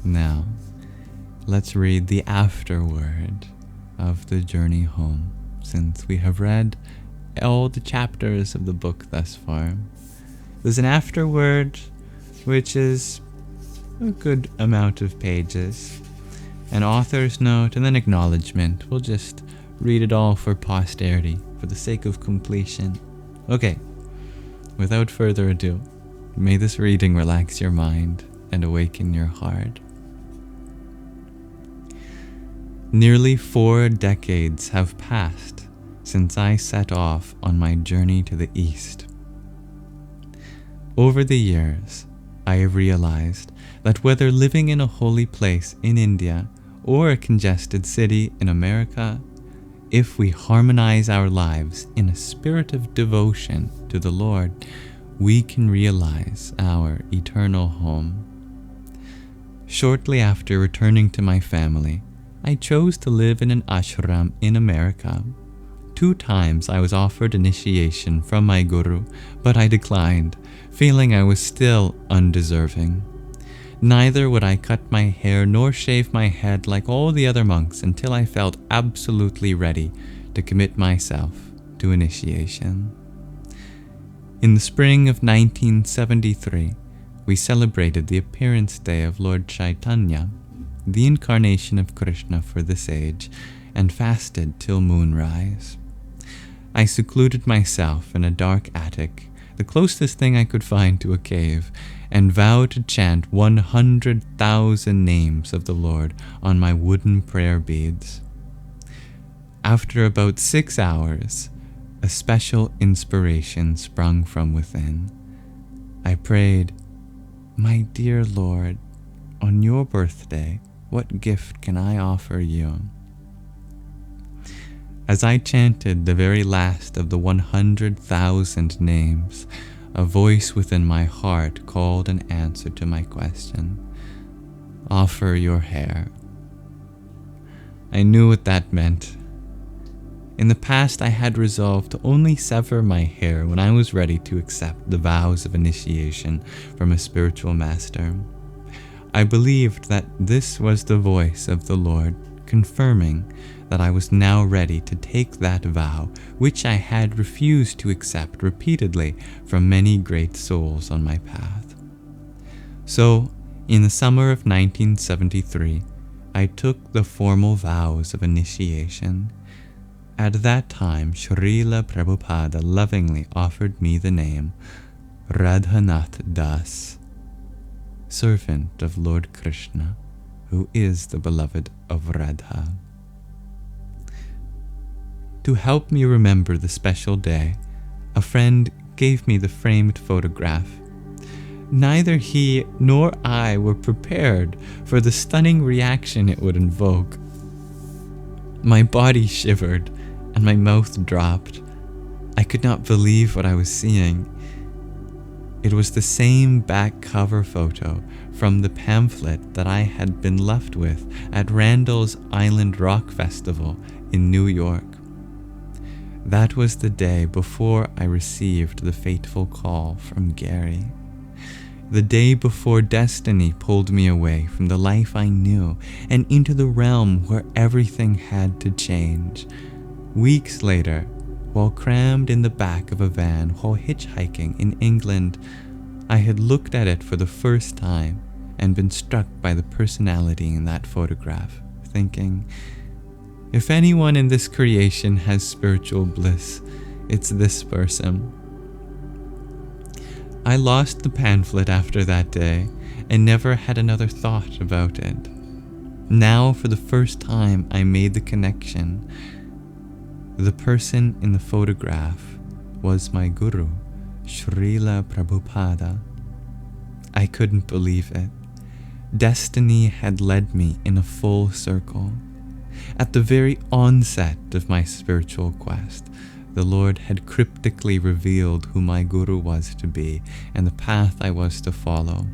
Now, let's read the afterword of the journey home, since we have read all the chapters of the book thus far. There's an afterword, which is a good amount of pages, an author's note, and then acknowledgement. We'll just read it all for posterity, for the sake of completion. Okay, without further ado, may this reading relax your mind and awaken your heart. Nearly 4 decades have passed since I set off on my journey to the East. Over the years, I have realized that whether living in a holy place in India or a congested city in America, if we harmonize our lives in a spirit of devotion to the Lord, we can realize our eternal home. Shortly after returning to my family, I chose to live in an ashram in America. 2 times I was offered initiation from my guru, but I declined, feeling I was still undeserving. Neither would I cut my hair nor shave my head like all the other monks until I felt absolutely ready to commit myself to initiation. In the spring of 1973, we celebrated the appearance day of Lord Chaitanya, the incarnation of Krishna for this age, and fasted till moonrise. I secluded myself in a dark attic, the closest thing I could find to a cave, and vowed to chant 100,000 names of the Lord on my wooden prayer beads. After about 6 hours, a special inspiration sprung from within. I prayed, "My dear Lord, on your birthday, what gift can I offer you?" As I chanted the very last of the 100,000 names, a voice within my heart called an answer to my question. Offer your hair. I knew what that meant. In the past, I had resolved to only sever my hair when I was ready to accept the vows of initiation from a spiritual master. I believed that this was the voice of the Lord, confirming that I was now ready to take that vow, which I had refused to accept repeatedly from many great souls on my path. So, in the summer of 1973, I took the formal vows of initiation. At that time, Śrīla Prabhupāda lovingly offered me the name Radhanath Das, servant of Lord Krishna, who is the beloved of Radha. To help me remember the special day, a friend gave me the framed photograph. Neither he nor I were prepared for the stunning reaction it would invoke. My body shivered and my mouth dropped. I could not believe what I was seeing. It was the same back cover photo from the pamphlet that I had been left with at Randall's Island Rock Festival in New York. That was the day before I received the fateful call from Gary. The day before destiny pulled me away from the life I knew and into the realm where everything had to change. Weeks later, while crammed in the back of a van while hitchhiking in England, I had looked at it for the first time and been struck by the personality in that photograph, thinking, if anyone in this creation has spiritual bliss, it's this person. I lost the pamphlet after that day and never had another thought about it. Now, for the first time, I made the connection. The person in the photograph was my guru, Śrīla Prabhupāda. I couldn't believe it. Destiny had led me in a full circle. At the very onset of my spiritual quest, the Lord had cryptically revealed who my guru was to be and the path I was to follow.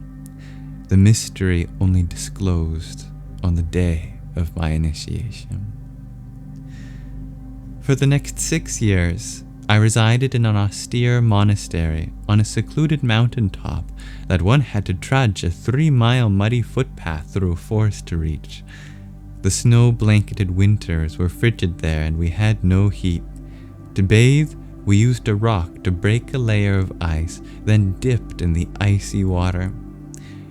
The mystery only disclosed on the day of my initiation. For the next 6 years, I resided in an austere monastery on a secluded mountain top that one had to trudge a 3-mile muddy footpath through a forest to reach. The snow-blanketed winters were frigid there, and we had no heat. To bathe, we used a rock to break a layer of ice, then dipped in the icy water.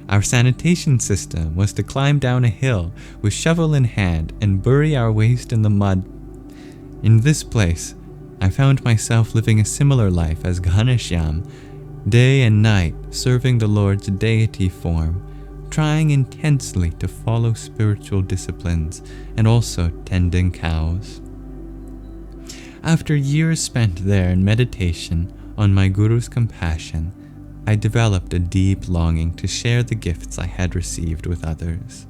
Our sanitation system was to climb down a hill with shovel in hand and bury our waste in the mud. In this place, I found myself living a similar life as Ghaneshyam, day and night serving the Lord's deity form, trying intensely to follow spiritual disciplines and also tending cows. After years spent there in meditation on my Guru's compassion, I developed a deep longing to share the gifts I had received with others.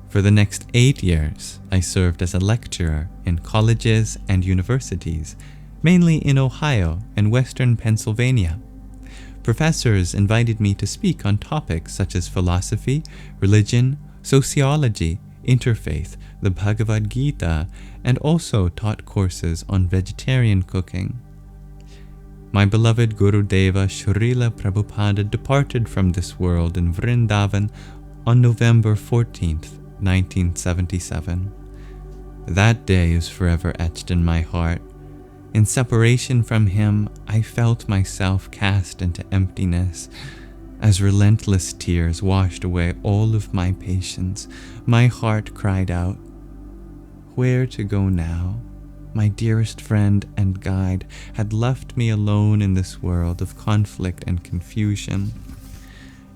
For the next 8 years, I served as a lecturer in colleges and universities, mainly in Ohio and Western Pennsylvania. Professors invited me to speak on topics such as philosophy, religion, sociology, interfaith, the Bhagavad Gita, and also taught courses on vegetarian cooking. My beloved Gurudeva Śrīla Prabhupāda departed from this world in Vrindavan on November 14th, 1977. That day is forever etched in my heart. In separation from him, I felt myself cast into emptiness. As relentless tears washed away all of my patience, my heart cried out, "Where to go now? My dearest friend and guide had left me alone in this world of conflict and confusion.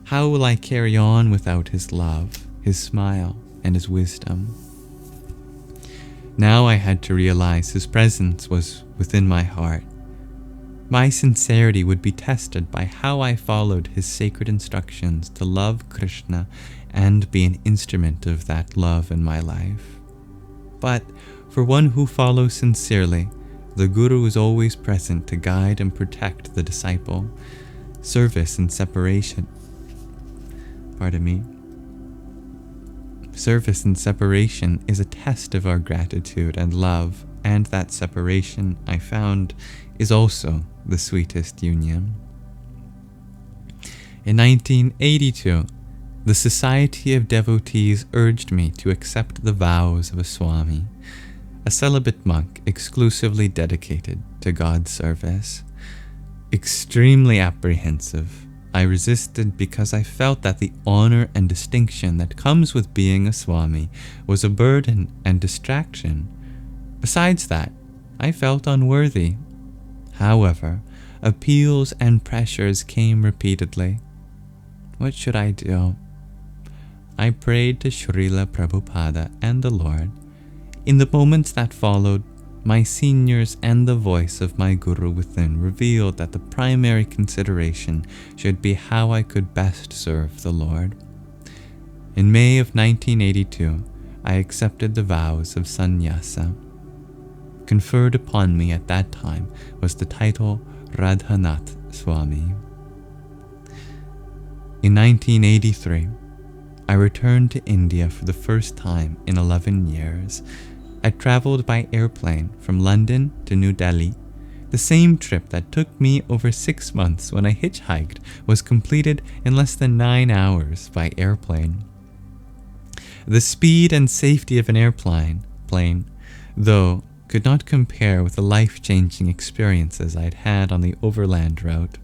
How will I carry on without his love, his smile, and his wisdom?" Now I had to realize his presence was within my heart. My sincerity would be tested by how I followed his sacred instructions to love Krishna and be an instrument of that love in my life. But for one who follows sincerely, the Guru is always present to guide and protect the disciple. Service and separation is a test of our gratitude and love, and that separation, I found, is also the sweetest union. In 1982, the Society of Devotees urged me to accept the vows of a Swami, a celibate monk exclusively dedicated to God's service. Extremely apprehensive, I resisted because I felt that the honor and distinction that comes with being a Swami was a burden and distraction. Besides that, I felt unworthy. However, appeals and pressures came repeatedly. What should I do? I prayed to Śrīla Prabhupāda and the Lord. In the moments that followed, my seniors and the voice of my Guru within revealed that the primary consideration should be how I could best serve the Lord. In May of 1982, I accepted the vows of sannyasa. Conferred upon me at that time was the title Radhanath Swami. In 1983, I returned to India for the first time in 11 years. I traveled by airplane from London to New Delhi. The same trip that took me over 6 months when I hitchhiked was completed in less than 9 hours by airplane. The speed and safety of an airplane, though, could not compare with the life-changing experiences I'd had on the overland route.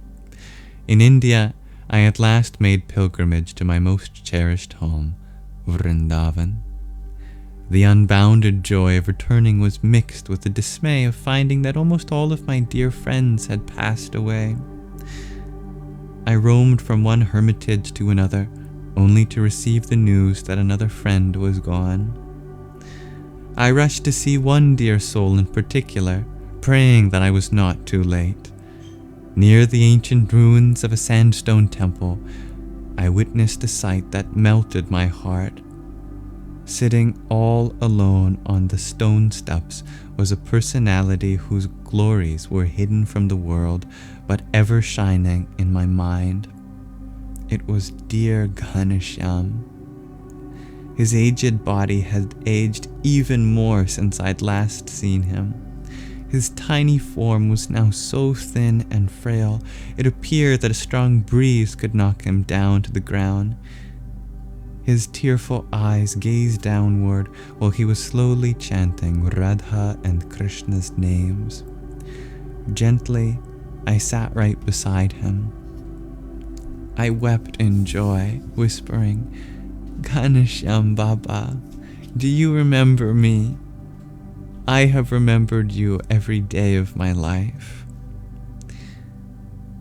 In India, I at last made pilgrimage to my most cherished home, Vrindavan. The unbounded joy of returning was mixed with the dismay of finding that almost all of my dear friends had passed away. I roamed from one hermitage to another, only to receive the news that another friend was gone. I rushed to see one dear soul in particular, praying that I was not too late. Near the ancient ruins of a sandstone temple, I witnessed a sight that melted my heart. Sitting all alone on the stone steps was a personality whose glories were hidden from the world, but ever shining in my mind. It was dear Ghaneshyam. His aged body had aged even more since I'd last seen him. His tiny form was now so thin and frail, it appeared that a strong breeze could knock him down to the ground. His tearful eyes gazed downward while he was slowly chanting Radha and Krishna's names. Gently, I sat right beside him. I wept in joy, whispering, "Ghanashyam Baba, do you remember me? I have remembered you every day of my life."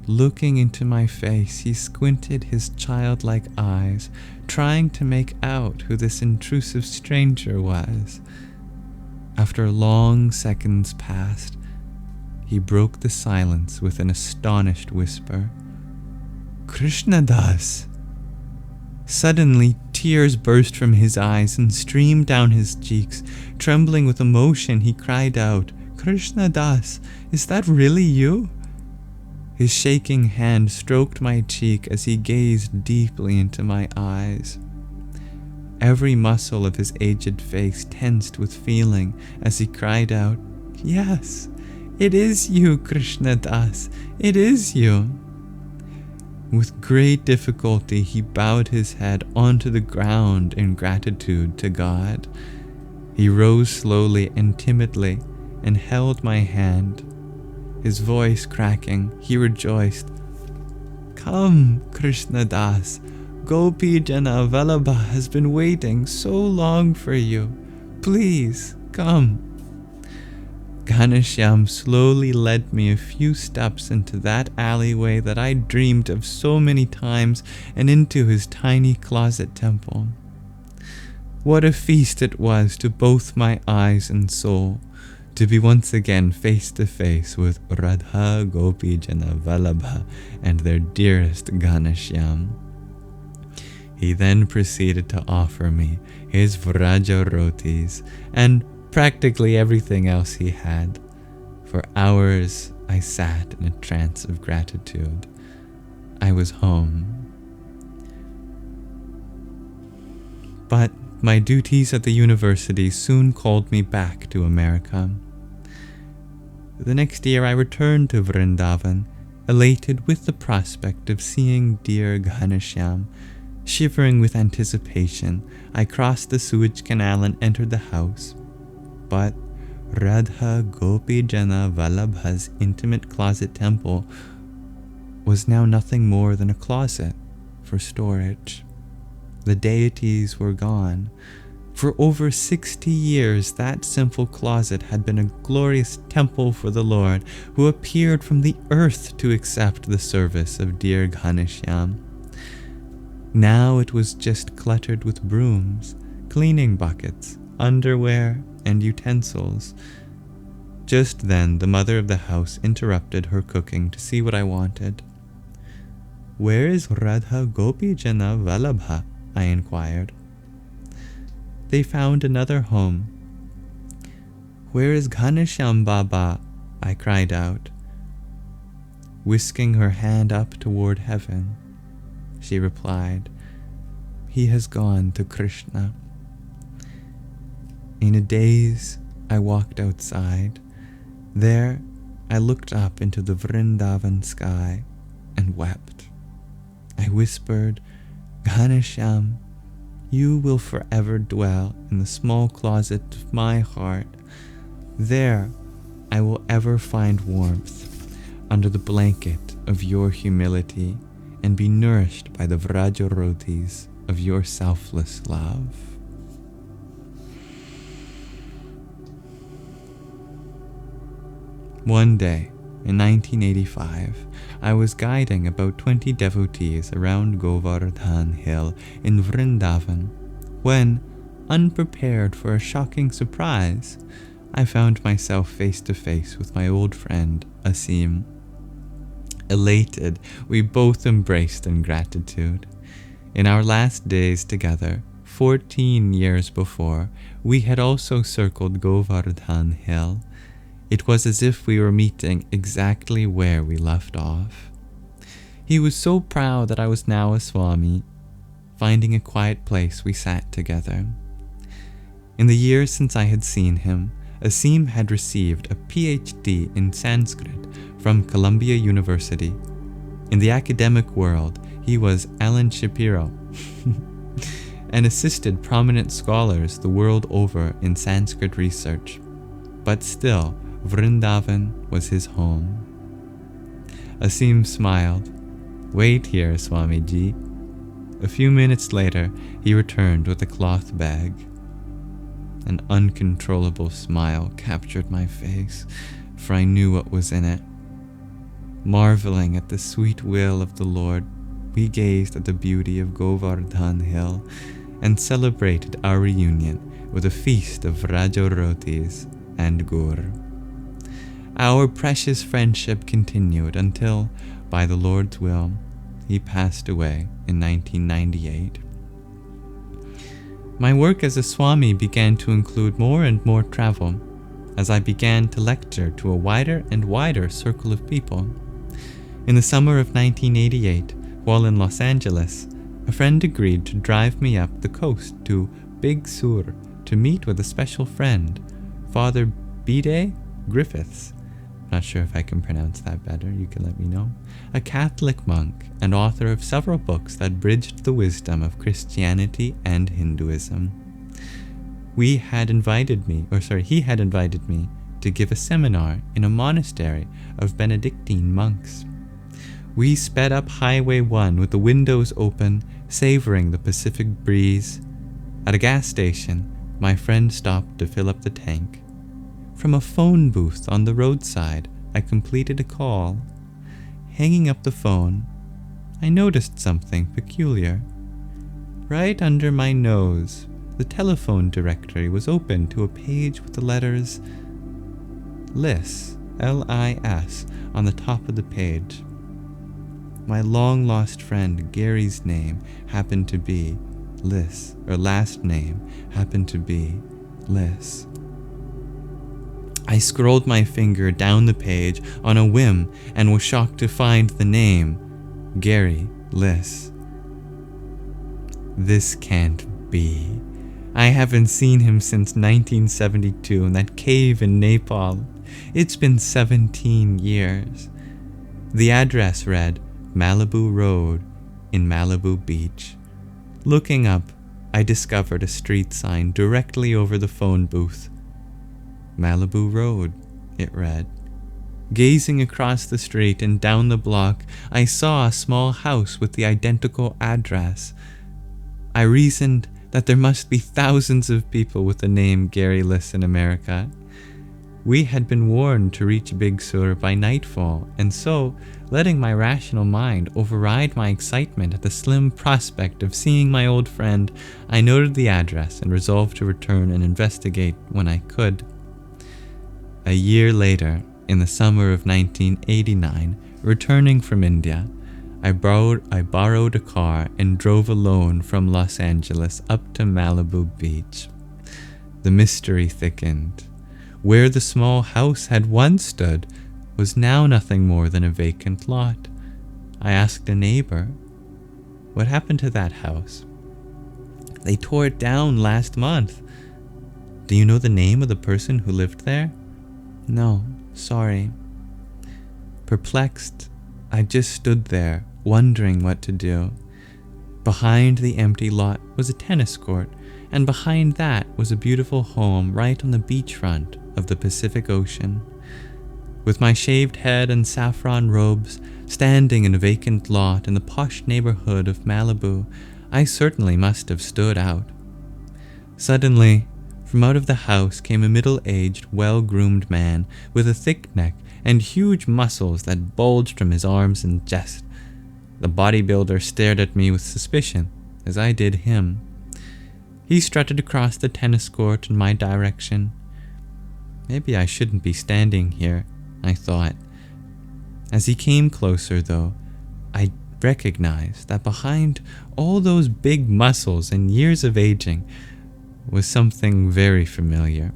Looking into my face, he squinted his childlike eyes, trying to make out who this intrusive stranger was. After long seconds passed, he broke the silence with an astonished whisper, "Krishna Das!" Suddenly, tears burst from his eyes and streamed down his cheeks. Trembling with emotion, he cried out, "Krishna Das, is that really you?" His shaking hand stroked my cheek as he gazed deeply into my eyes. Every muscle of his aged face tensed with feeling as he cried out, "Yes, it is you, Krishna Das, it is you." With great difficulty, he bowed his head onto the ground in gratitude to God. He rose slowly and timidly and held my hand. His voice cracking, he rejoiced, "Come, Krishna Das, Gopi Jana Vallabha has been waiting so long for you. Please, come." Ghanashyam slowly led me a few steps into that alleyway that I dreamed of so many times and into his tiny closet temple. What a feast it was to both my eyes and soul to be once again face to face with Radha, Gopi Jana Vallabha and their dearest Ghanashyam. He then proceeded to offer me his Vraja rotis and practically everything else he had. For hours I sat in a trance of gratitude. I was home. But my duties at the university soon called me back to America. The next year I returned to Vrindavan, elated with the prospect of seeing dear Ghanashyam. Shivering with anticipation, I crossed the sewage canal and entered the house. But Radha Gopi Jana Vallabha's intimate closet temple was now nothing more than a closet for storage. The deities were gone. For over 60 years, that simple closet had been a glorious temple for the Lord, who appeared from the earth to accept the service of dear Ghanashyam. Now it was just cluttered with brooms, cleaning buckets, underwear, and utensils. Just then, the mother of the house interrupted her cooking to see what I wanted. "Where is Radha Gopi Jana Vallabha?" I inquired. They found another home. "Where is Ghanashyam Baba?" I cried out. Whisking her hand up toward heaven, she replied, "He has gone to Krishna." In a daze, I walked outside. There, I looked up into the Vrindavan sky and wept. I whispered, "Ghanashyam, you will forever dwell in the small closet of my heart. There, I will ever find warmth under the blanket of your humility and be nourished by the Vraja rotis of your selfless love." One day, in 1985, I was guiding about 20 devotees around Govardhan Hill in Vrindavan when, unprepared for a shocking surprise, I found myself face to face with my old friend Asim. Elated, we both embraced in gratitude. In our last days together, 14 years before, we had also circled Govardhan Hill. It was as if we were meeting exactly where we left off. He was so proud that I was now a Swami. Finding a quiet place, we sat together. In the years since I had seen him, Asim had received a PhD in Sanskrit from Columbia University. In the academic world, he was Alan Shapiro and assisted prominent scholars the world over in Sanskrit research. But still, Vrindavan was his home. Asim smiled. "Wait here, Swamiji." A few minutes later, he returned with a cloth bag. An uncontrollable smile captured my face, for I knew what was in it. Marveling at the sweet will of the Lord, we gazed at the beauty of Govardhan Hill and celebrated our reunion with a feast of Rajo-rotis and gur. Our precious friendship continued until, by the Lord's will, he passed away in 1998. My work as a Swami began to include more and more travel, as I began to lecture to a wider and wider circle of people. In the summer of 1988, while in Los Angeles, a friend agreed to drive me up the coast to Big Sur to meet with a special friend, Father Bede Griffiths. Not sure if I can pronounce that better, you can let me know. A Catholic monk and author of several books that bridged the wisdom of Christianity and Hinduism. He had invited me to give a seminar in a monastery of Benedictine monks. We sped up Highway 1 with the windows open, savoring the Pacific breeze. At a gas station, my friend stopped to fill up the tank. From a phone booth on the roadside, I completed a call. Hanging up the phone, I noticed something peculiar. Right under my nose, the telephone directory was open to a page with the letters LIS, L-I-S, on the top of the page. My long-lost friend Gary's name happened to be Liss, or last name happened to be Liss. I scrolled my finger down the page on a whim and was shocked to find the name, Gary Liss. This can't be. I haven't seen him since 1972 in that cave in Nepal. It's been 17 years. The address read Malibu Road in Malibu Beach. Looking up, I discovered a street sign directly over the phone booth. Malibu Road, it read. Gazing across the street and down the block, I saw a small house with the identical address. I reasoned that there must be thousands of people with the name Gary Liss in America. We had been warned to reach Big Sur by nightfall, and so, letting my rational mind override my excitement at the slim prospect of seeing my old friend, I noted the address and resolved to return and investigate when I could. A year later, in the summer of 1989, returning from India, I borrowed a car and drove alone from Los Angeles up to Malibu Beach. The mystery thickened. Where the small house had once stood was now nothing more than a vacant lot. I asked a neighbor, "What happened to that house?" "They tore it down last month." "Do you know the name of the person who lived there?" "No, sorry." Perplexed, I just stood there, wondering what to do. Behind the empty lot was a tennis court, and behind that was a beautiful home right on the beachfront of the Pacific Ocean. With my shaved head and saffron robes, standing in a vacant lot in the posh neighborhood of Malibu, I certainly must have stood out. Suddenly, from out of the house came a middle-aged, well-groomed man with a thick neck and huge muscles that bulged from his arms and chest. The bodybuilder stared at me with suspicion, as I did him. He strutted across the tennis court in my direction. Maybe I shouldn't be standing here, I thought. As he came closer, though, I recognized that behind all those big muscles and years of aging was something very familiar.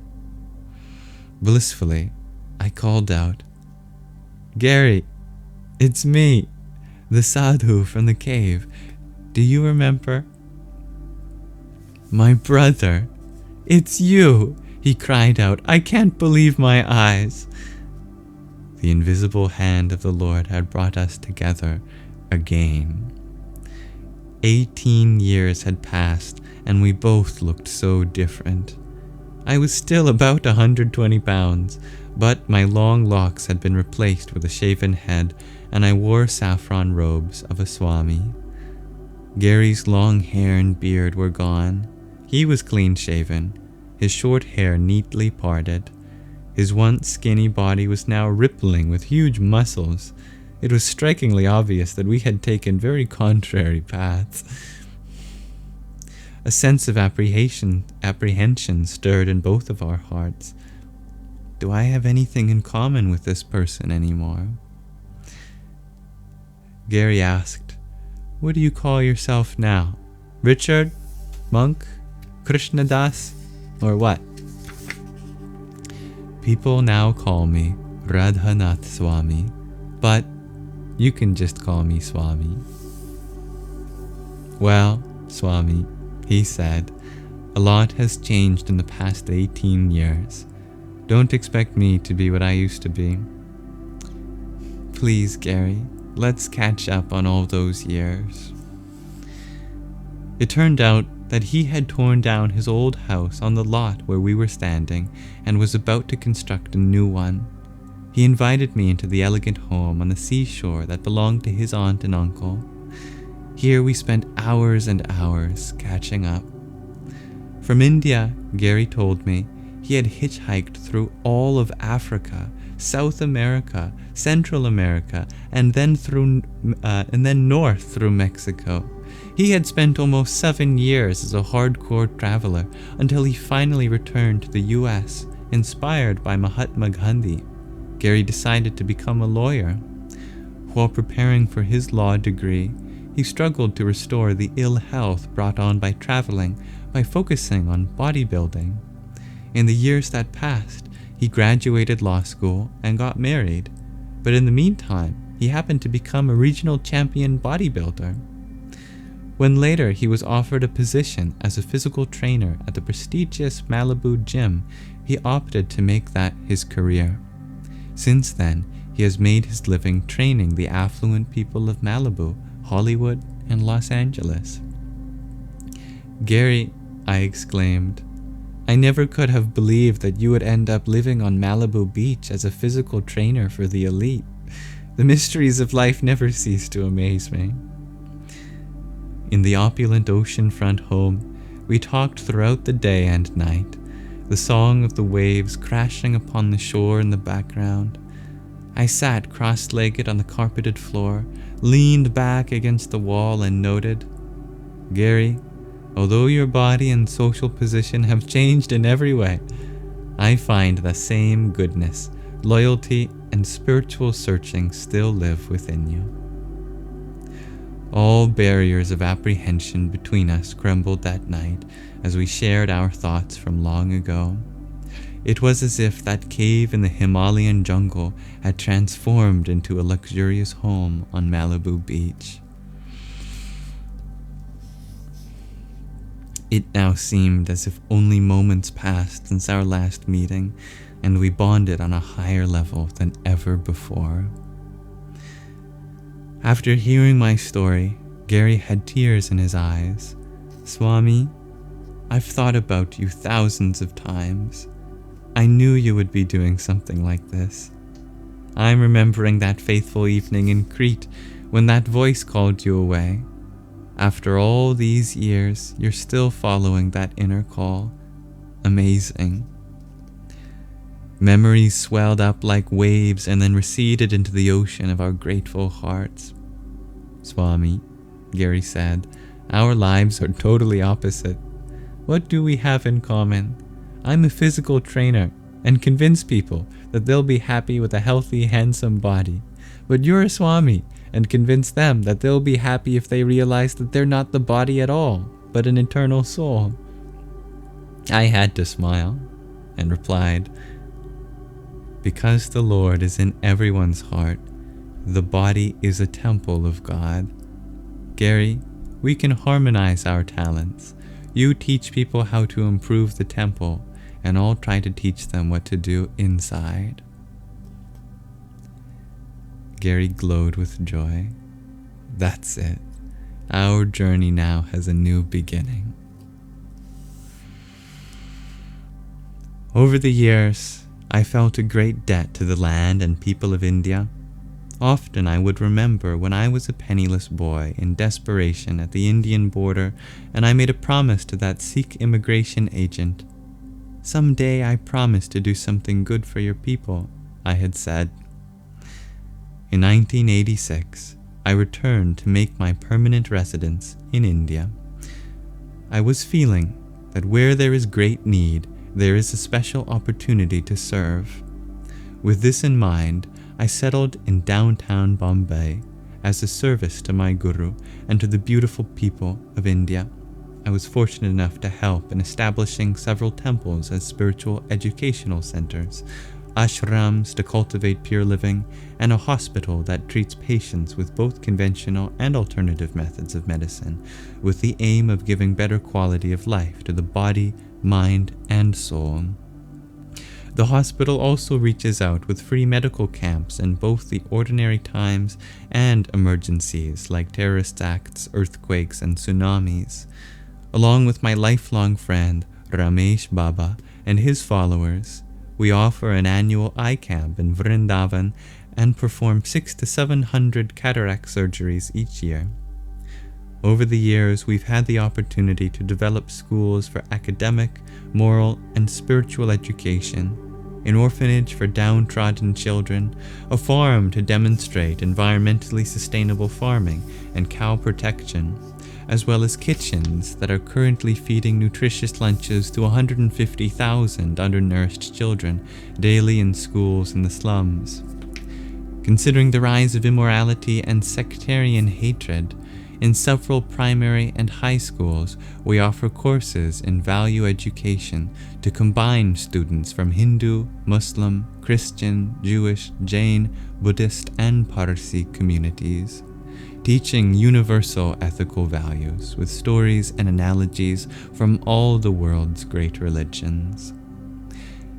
Blissfully, I called out, "Gary, it's me, the sadhu from the cave. Do you remember?" "My brother, it's you. He cried out, "I can't believe my eyes." The invisible hand of the Lord had brought us together again. 18 years had passed, and we both looked so different. I was still about 120 pounds, but my long locks had been replaced with a shaven head, and I wore saffron robes of a Swami. Gary's long hair and beard were gone. He was clean-shaven, his short hair neatly parted. His once skinny body was now rippling with huge muscles. It was strikingly obvious that we had taken very contrary paths. A sense of apprehension stirred in both of our hearts. Do I have anything in common with this person anymore? Gary asked, "What do you call yourself now? Richard? Monk? Krishnadas? Or what?" "People now call me Radhanath Swami, but you can just call me Swami." "Well, Swami," he said, "a lot has changed in the past 18 years. Don't expect me to be what I used to be. Please, Gary, let's catch up on all those years." It turned out that he had torn down his old house on the lot where we were standing and was about to construct a new one. He invited me into the elegant home on the seashore that belonged to his aunt and uncle. Here we spent hours and hours catching up. From India, Gary told me, he had hitchhiked through all of Africa, South America, Central America, and then north through Mexico. He had spent almost 7 years as a hardcore traveler until he finally returned to the US, inspired by Mahatma Gandhi. Gary decided to become a lawyer. While preparing for his law degree, he struggled to restore the ill health brought on by traveling by focusing on bodybuilding. In the years that passed, he graduated law school and got married, but in the meantime, he happened to become a regional champion bodybuilder. When later he was offered a position as a physical trainer at the prestigious Malibu gym, he opted to make that his career. Since then, he has made his living training the affluent people of Malibu, Hollywood, and Los Angeles. "Gary," I exclaimed, "I never could have believed that you would end up living on Malibu Beach as a physical trainer for the elite. The mysteries of life never cease to amaze me." In the opulent oceanfront home, we talked throughout the day and night, the song of the waves crashing upon the shore in the background. I sat cross-legged on the carpeted floor, leaned back against the wall, and noted, "Gary, although your body and social position have changed in every way, I find the same goodness, loyalty, and spiritual searching still live within you." All barriers of apprehension between us crumbled that night as we shared our thoughts from long ago. It was as if that cave in the Himalayan jungle had transformed into a luxurious home on Malibu Beach. It now seemed as if only moments passed since our last meeting, and we bonded on a higher level than ever before. After hearing my story, Gary had tears in his eyes. "Swami, I've thought about you thousands of times. I knew you would be doing something like this. I'm remembering that faithful evening in Crete when that voice called you away. After all these years, you're still following that inner call. Amazing." Memories swelled up like waves and then receded into the ocean of our grateful hearts. "Swami," Gary said, "our lives are totally opposite. What do we have in common? I'm a physical trainer and convince people that they'll be happy with a healthy, handsome body. But you're a Swami and convince them that they'll be happy if they realize that they're not the body at all, but an eternal soul." I had to smile and replied, "Because the Lord is in everyone's heart, the body is a temple of God. Gary, we can harmonize our talents. You teach people how to improve the temple, and I'll try to teach them what to do inside." Gary glowed with joy. That's it. Our journey now has a new beginning. Over the years, I felt a great debt to the land and people of India. Often I would remember when I was a penniless boy in desperation at the Indian border, and I made a promise to that Sikh immigration agent. "Someday I promise to do something good for your people," I had said. In 1986, I returned to make my permanent residence in India. I was feeling that where there is great need, there is a special opportunity to serve. With this in mind, I settled in downtown Bombay as a service to my Guru and to the beautiful people of India. I was fortunate enough to help in establishing several temples as spiritual educational centers, ashrams to cultivate pure living, and a hospital that treats patients with both conventional and alternative methods of medicine, with the aim of giving better quality of life to the body, mind, and soul. The hospital also reaches out with free medical camps in both the ordinary times and emergencies like terrorist acts, earthquakes, and tsunamis. Along with my lifelong friend Ramesh Baba and his followers, we offer an annual eye camp in Vrindavan and perform 600 to 700 cataract surgeries each year. Over the years, we've had the opportunity to develop schools for academic, moral, and spiritual education, an orphanage for downtrodden children, a farm to demonstrate environmentally sustainable farming and cow protection, as well as kitchens that are currently feeding nutritious lunches to 150,000 undernourished children daily in schools in the slums. Considering the rise of immorality and sectarian hatred, in several primary and high schools, we offer courses in value education to combine students from Hindu, Muslim, Christian, Jewish, Jain, Buddhist, and Parsi communities, teaching universal ethical values with stories and analogies from all the world's great religions.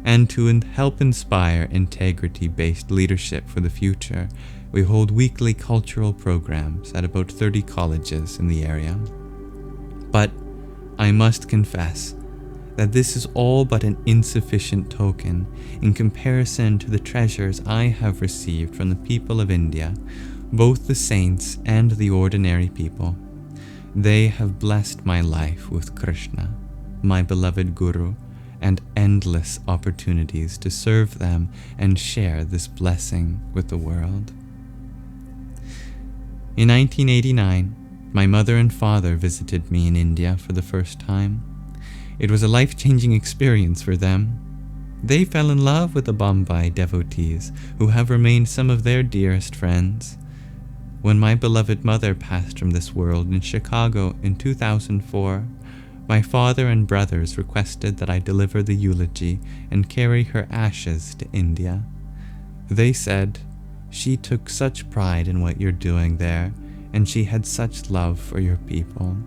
And to help inspire integrity-based leadership for the future, we hold weekly cultural programs at about 30 colleges in the area. But I must confess that this is all but an insufficient token in comparison to the treasures I have received from the people of India, both the saints and the ordinary people. They have blessed my life with Krishna, my beloved Guru, and endless opportunities to serve them and share this blessing with the world. In 1989, my mother and father visited me in India for the first time. It was a life-changing experience for them. They fell in love with the Bombay devotees, who have remained some of their dearest friends. When my beloved mother passed from this world in Chicago in 2004, my father and brothers requested that I deliver the eulogy and carry her ashes to India. They said, "She took such pride in what you're doing there, and she had such love for your people."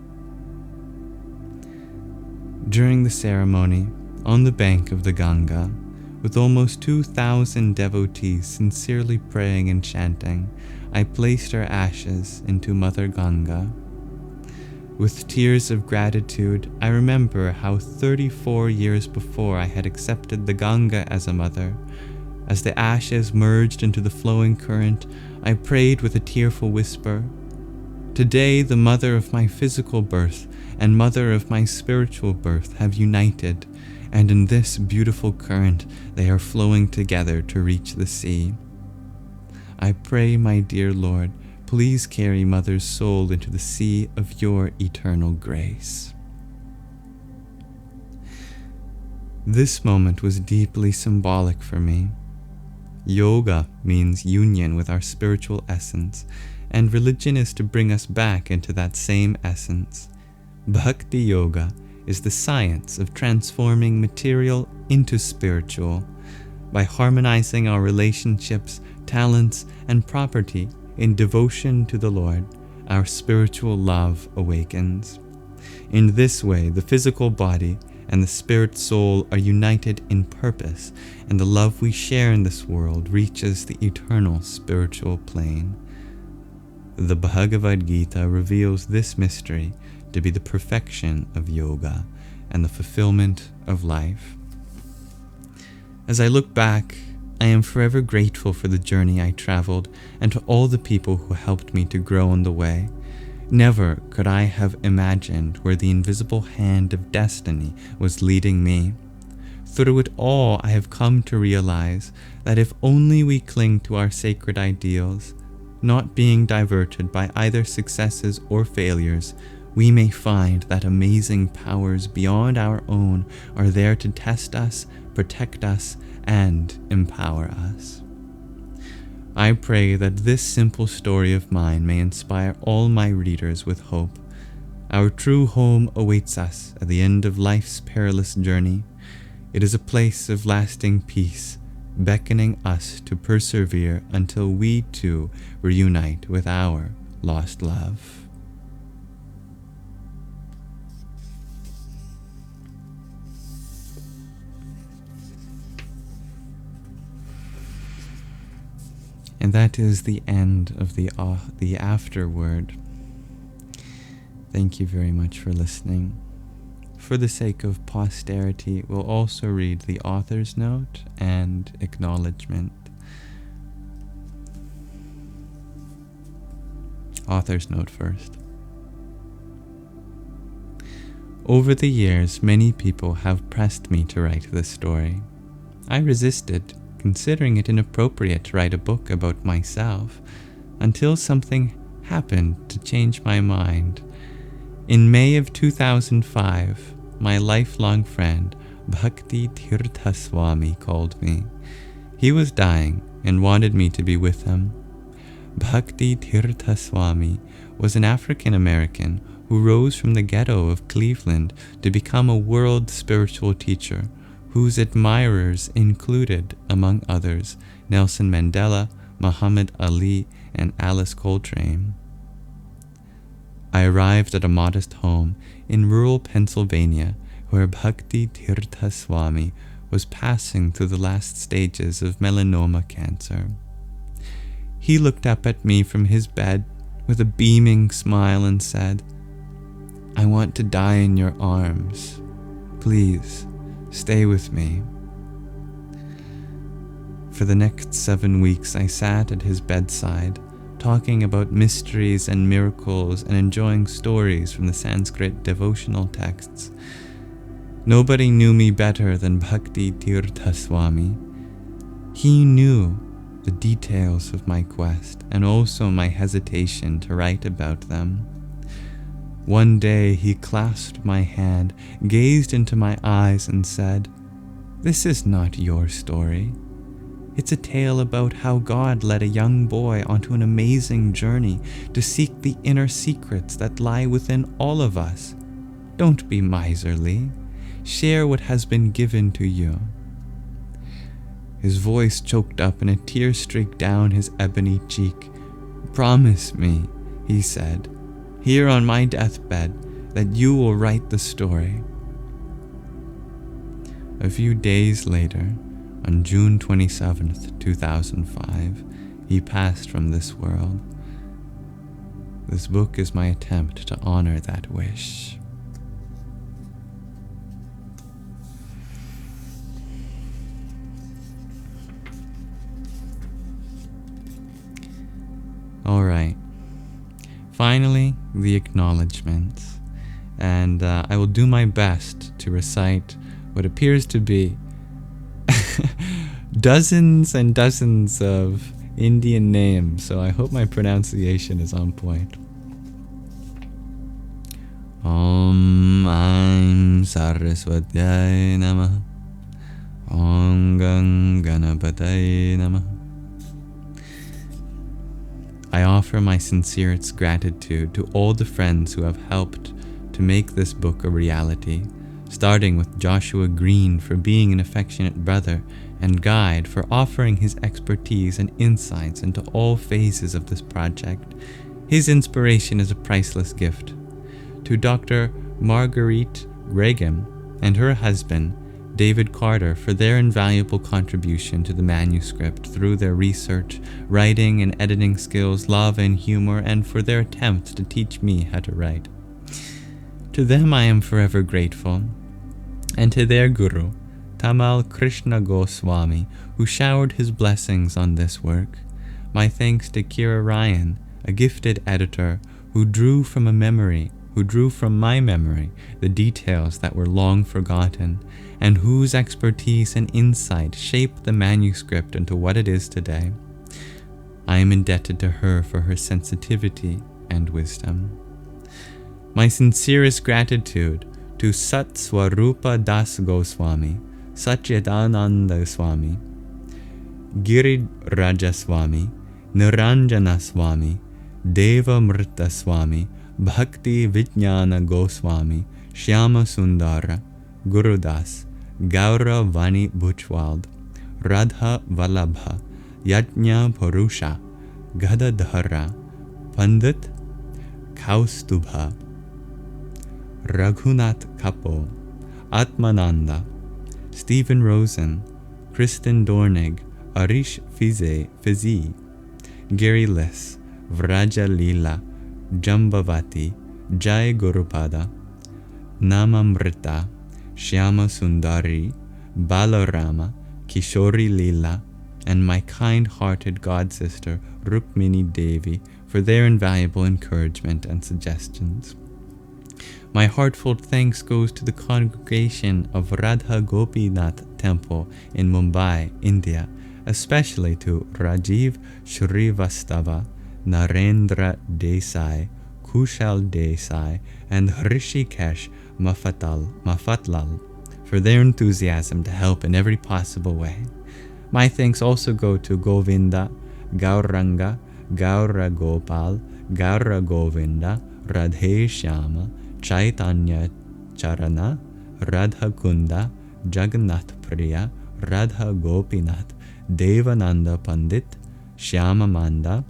During the ceremony, on the bank of the Ganga, with almost 2,000 devotees sincerely praying and chanting, I placed her ashes into Mother Ganga. With tears of gratitude, I remember how 34 years before I had accepted the Ganga as a mother. As the ashes merged into the flowing current, I prayed with a tearful whisper, "Today the mother of my physical birth and mother of my spiritual birth have united, and in this beautiful current they are flowing together to reach the sea. I pray, my dear Lord, please carry Mother's soul into the sea of your eternal grace." This moment was deeply symbolic for me. Yoga means union with our spiritual essence, and religion is to bring us back into that same essence. Bhakti Yoga is the science of transforming material into spiritual. By harmonizing our relationships, talents, and property in devotion to the Lord, our spiritual love awakens. In this way, the physical body, and the spirit soul are united in purpose, and the love we share in this world reaches the eternal spiritual plane. The Bhagavad Gita reveals this mystery to be the perfection of yoga and the fulfillment of life. As I look back, I am forever grateful for the journey I traveled and to all the people who helped me to grow on the way. Never could I have imagined where the invisible hand of destiny was leading me. Through it all, I have come to realize that if only we cling to our sacred ideals, not being diverted by either successes or failures, we may find that amazing powers beyond our own are there to test us, protect us, and empower us. I pray that this simple story of mine may inspire all my readers with hope. Our true home awaits us at the end of life's perilous journey. It is a place of lasting peace, beckoning us to persevere until we too reunite with our lost love. And that is the end of the Afterword. Thank you very much for listening. For the sake of posterity, we'll also read the author's note and acknowledgement. Author's note first. Over the years, many people have pressed me to write this story. I resisted, considering it inappropriate to write a book about myself, until something happened to change my mind. In May of 2005, my lifelong friend, Bhakti Tirtha Swami, called me. He was dying and wanted me to be with him. Bhakti Tirtha Swami was an African American who rose from the ghetto of Cleveland to become a world spiritual teacher, whose admirers included, among others, Nelson Mandela, Muhammad Ali, and Alice Coltrane. I arrived at a modest home in rural Pennsylvania where Bhakti Tirtha Swami was passing through the last stages of melanoma cancer. He looked up at me from his bed with a beaming smile and said, "I want to die in your arms. Please, stay with me." For the next 7 weeks, I sat at his bedside, talking about mysteries and miracles and enjoying stories from the Sanskrit devotional texts. Nobody knew me better than Bhakti Tirtha Swami. He knew the details of my quest and also my hesitation to write about them. One day he clasped my hand, gazed into my eyes and said, "This is not your story. It's a tale about how God led a young boy onto an amazing journey to seek the inner secrets that lie within all of us. Don't be miserly. Share what has been given to you." His voice choked up and a tear streaked down his ebony cheek. "Promise me," he said, "here on my deathbed, that you will write the story." A few days later, on June 27th, 2005, he passed from this world. This book is my attempt to honor that wish. Alright, finally, the acknowledgments. And I will do my best to recite what appears to be dozens and dozens of Indian names, so I hope my pronunciation is on point. Om Aim Saraswatyai Namah. Om Gang Ganapataye Namah. I offer my sincerest gratitude to all the friends who have helped to make this book a reality, starting with Joshua Green for being an affectionate brother and guide, for offering his expertise and insights into all phases of this project. His inspiration is a priceless gift. To Dr. Marguerite Regham and her husband, David Carter, for their invaluable contribution to the manuscript through their research, writing, and editing skills, love, and humor, and for their attempts to teach me how to write. To them I am forever grateful, and to their guru, Tamal Krishna Goswami, who showered his blessings on this work. My thanks to Kira Ryan, a gifted editor who drew from my memory the details that were long forgotten, and whose expertise and insight shaped the manuscript into what it is today. I am indebted to her for her sensitivity and wisdom. My sincerest gratitude to Sat Swarupa Das Goswami, Satchidananda Swami, Giriraja Swami, Niranjana Swami, Deva Mrita Swami, Bhakti Vijnana Goswami, Shyama Sundara, Gurudas, Gaura Vani Bhuchwald, Radha Vallabha, Yajna Purusha, Gadadhara, Pandit Kaustubha, Raghunath Kapo, Atmananda, Stephen Rosen, Kristen Dornig, Arish Fizi, Gary Liss, Vraja Leela, Jambavati, Jai Gurupada, Namamrita, Shyama Sundari, Balarama, Kishori Leela, and my kind-hearted god-sister Rukmini Devi for their invaluable encouragement and suggestions. My heartfelt thanks goes to the congregation of Radha Gopinath Temple in Mumbai, India, especially to Rajiv Shrivastava, Narendra Desai, Kushal Desai, and Hrishikesh Mafatlal for their enthusiasm to help in every possible way. My thanks also go to Govinda, Gauranga, Gaura Gopal, Gaura Govinda, Radhe Shyama, Chaitanya Charana, Radha Kunda, Jagannath Priya, Radha Gopinath, Devananda Pandit, Shyamananda,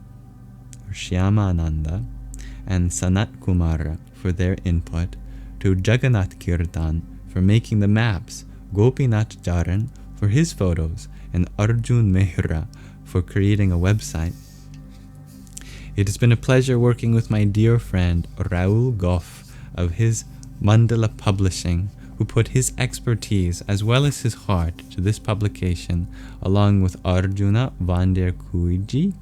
and Sanat Kumara for their input, to Jagannath Kirtan for making the maps, Gopinath Jaran for his photos, and Arjun Mehra for creating a website. It has been a pleasure working with my dear friend Raul Goff of his Mandala Publishing, who put his expertise as well as his heart to this publication, along with Arjuna Vander Kuiji,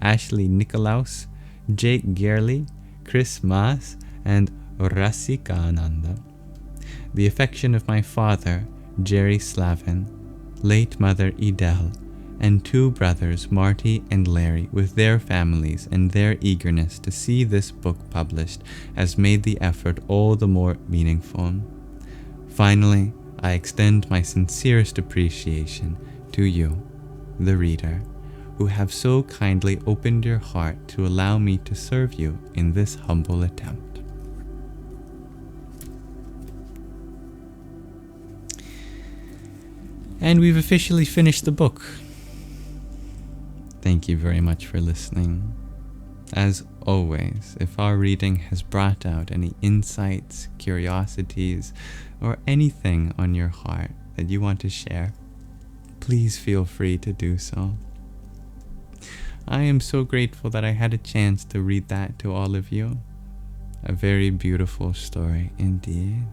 Ashley Nicolaus, Jake Gerley, Chris Maas, and Rasika Ananda. The affection of my father, Jerry Slavin, late mother Edel, and two brothers, Marty and Larry, with their families and their eagerness to see this book published, has made the effort all the more meaningful. Finally, I extend my sincerest appreciation to you, the reader, who have so kindly opened your heart to allow me to serve you in this humble attempt. And we've officially finished the book. Thank you very much for listening. As always, if our reading has brought out any insights, curiosities, or anything on your heart that you want to share, please feel free to do so. I am so grateful that I had a chance to read that to all of you. A very beautiful story indeed.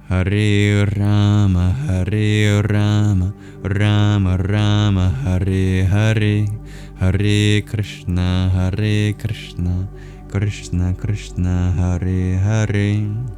Hare Rama, Hare Rama, Rama Rama, Hare Hare, Hare Krishna, Krishna Krishna, Hare Hare.